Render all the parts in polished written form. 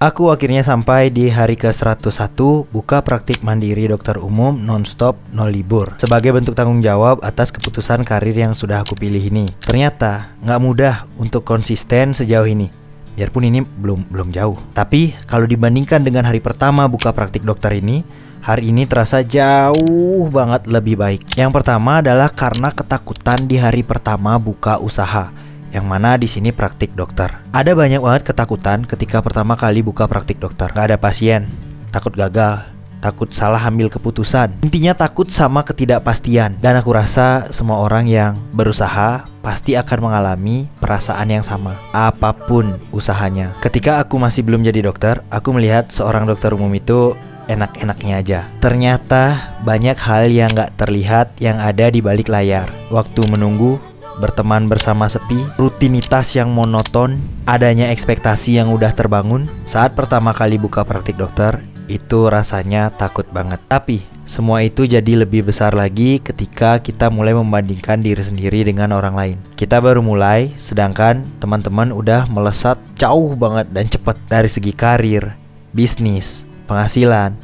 Aku akhirnya sampai di hari ke-101 buka praktik mandiri dokter umum non-stop, no libur. Sebagai bentuk tanggung jawab atas keputusan karir yang sudah aku pilih ini. Ternyata nggak mudah untuk konsisten sejauh ini. Biarpun ini belum jauh. Tapi kalau dibandingkan dengan hari pertama buka praktik dokter ini, hari ini terasa jauh banget lebih baik. Yang pertama adalah karena ketakutan di hari pertama buka usaha, yang mana di sini praktik dokter. Ada banyak banget ketakutan ketika pertama kali buka praktik dokter. Gak ada pasien, takut gagal, takut salah ambil keputusan. Intinya takut sama ketidakpastian. Dan aku rasa semua orang yang berusaha pasti akan mengalami perasaan yang sama, apapun usahanya. Ketika aku masih belum jadi dokter, aku melihat seorang dokter umum itu enak-enaknya aja. Ternyata banyak hal yang gak terlihat yang ada di balik layar. Waktu menunggu, berteman bersama sepi, rutinitas yang monoton, adanya ekspektasi yang udah terbangun. Saat pertama kali buka praktik dokter, itu rasanya takut banget. Tapi semua itu jadi lebih besar lagi ketika kita mulai membandingkan diri sendiri dengan orang lain. Kita baru mulai, sedangkan teman-teman udah melesat jauh banget dan cepat dari segi karir, bisnis, penghasilan.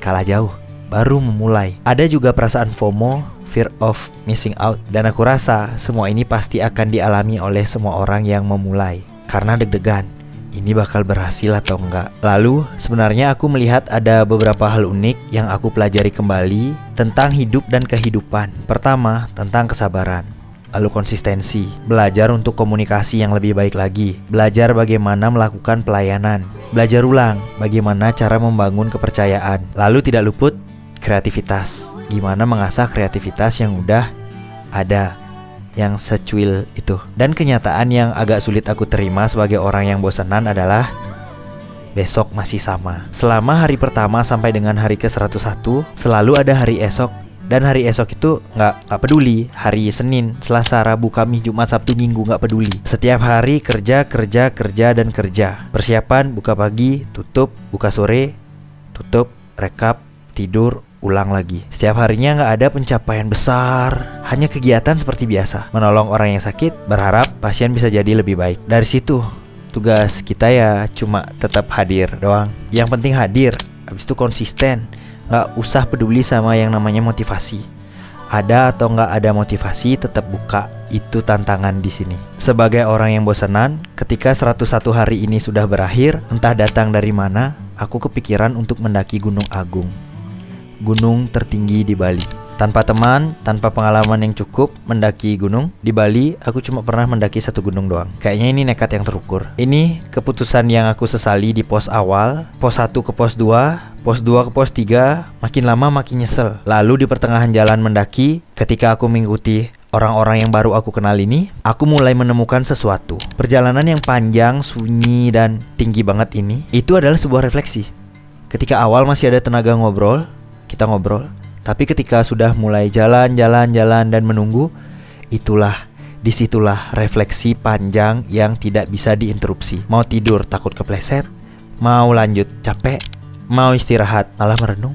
Kalah jauh, baru memulai. Ada juga perasaan FOMO, fear of missing out. Dan aku rasa semua ini pasti akan dialami oleh semua orang yang memulai. Karena deg-degan, ini bakal berhasil atau enggak. Lalu sebenarnya aku melihat ada beberapa hal unik yang aku pelajari kembali tentang hidup dan kehidupan. Pertama, tentang kesabaran. Lalu konsistensi, belajar untuk komunikasi yang lebih baik lagi, belajar bagaimana melakukan pelayanan, belajar ulang bagaimana cara membangun kepercayaan. Lalu tidak luput kreativitas, gimana mengasah kreativitas yang udah ada, yang secuil itu. Dan kenyataan yang agak sulit aku terima sebagai orang yang bosanan adalah besok masih sama. Selama hari pertama sampai dengan hari ke-101 selalu ada hari esok. Dan hari esok itu gak peduli. Hari Senin, Selasa, Rabu, Kamis, Jumat, Sabtu, Minggu, gak peduli. Setiap hari kerja, dan kerja. Persiapan, buka pagi, tutup, buka sore, tutup, rekap, tidur, ulang lagi. Setiap harinya gak ada pencapaian besar, hanya kegiatan seperti biasa. Menolong orang yang sakit, berharap pasien bisa jadi lebih baik. Dari situ, tugas kita ya cuma tetap hadir doang. Yang penting hadir, habis itu konsisten. Gak usah peduli sama yang namanya motivasi. Ada atau gak ada motivasi, tetap buka. Itu tantangan di sini. Sebagai orang yang bosanan, ketika 101 hari ini sudah berakhir, entah datang dari mana, aku kepikiran untuk mendaki Gunung Agung, gunung tertinggi di Bali. Tanpa teman, tanpa pengalaman yang cukup mendaki gunung di Bali, aku cuma pernah mendaki satu gunung doang. Kayaknya ini nekat yang terukur. Ini keputusan yang aku sesali di pos awal, pos 1 ke pos 2, pos 2 ke pos 3, makin lama makin nyesel. Lalu di pertengahan jalan mendaki, ketika aku mengikuti orang-orang yang baru aku kenal ini, aku mulai menemukan sesuatu. Perjalanan yang panjang, sunyi, dan tinggi banget ini, itu adalah sebuah refleksi. Ketika awal masih ada tenaga ngobrol, kita ngobrol. Tapi ketika sudah mulai jalan dan menunggu, disitulah refleksi panjang yang tidak bisa diinterupsi. Mau tidur takut kepleset, mau lanjut capek, mau istirahat malah merenung.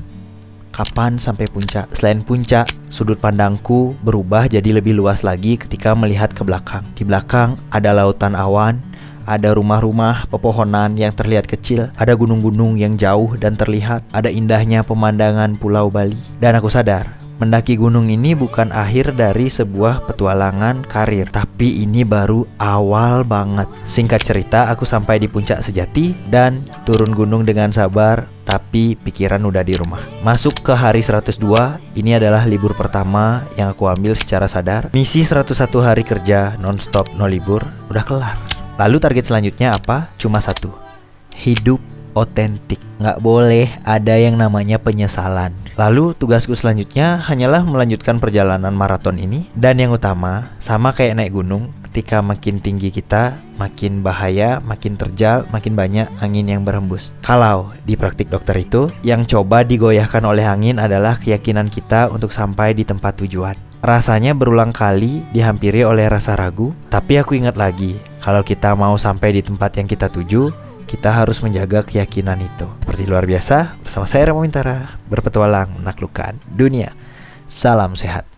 Kapan sampai puncak? Selain puncak, sudut pandangku berubah jadi lebih luas lagi ketika melihat ke belakang. Di belakang ada lautan awan, ada rumah-rumah, pepohonan yang terlihat kecil, ada gunung-gunung yang jauh dan terlihat, ada indahnya pemandangan Pulau Bali. Dan aku sadar, mendaki gunung ini bukan akhir dari sebuah petualangan karir, tapi ini baru awal banget. Singkat cerita, aku sampai di puncak sejati dan turun gunung dengan sabar, tapi pikiran udah di rumah. Masuk ke hari 102, ini adalah libur pertama yang aku ambil secara sadar. Misi 101 hari kerja non-stop, no libur, udah kelar. Lalu target selanjutnya apa? Cuma satu, hidup otentik. Gak boleh ada yang namanya penyesalan. Lalu tugasku selanjutnya hanyalah melanjutkan perjalanan maraton ini. Dan yang utama, sama kayak naik gunung, ketika makin tinggi kita, makin bahaya, makin terjal, makin banyak angin yang berhembus. Kalau di praktik dokter itu, yang coba digoyahkan oleh angin adalah keyakinan kita untuk sampai di tempat tujuan. Rasanya berulang kali dihampiri oleh rasa ragu, tapi aku ingat lagi, kalau kita mau sampai di tempat yang kita tuju, kita harus menjaga keyakinan itu. Seperti luar biasa, bersama saya Remo Mintara, berpetualang menaklukkan dunia. Salam sehat.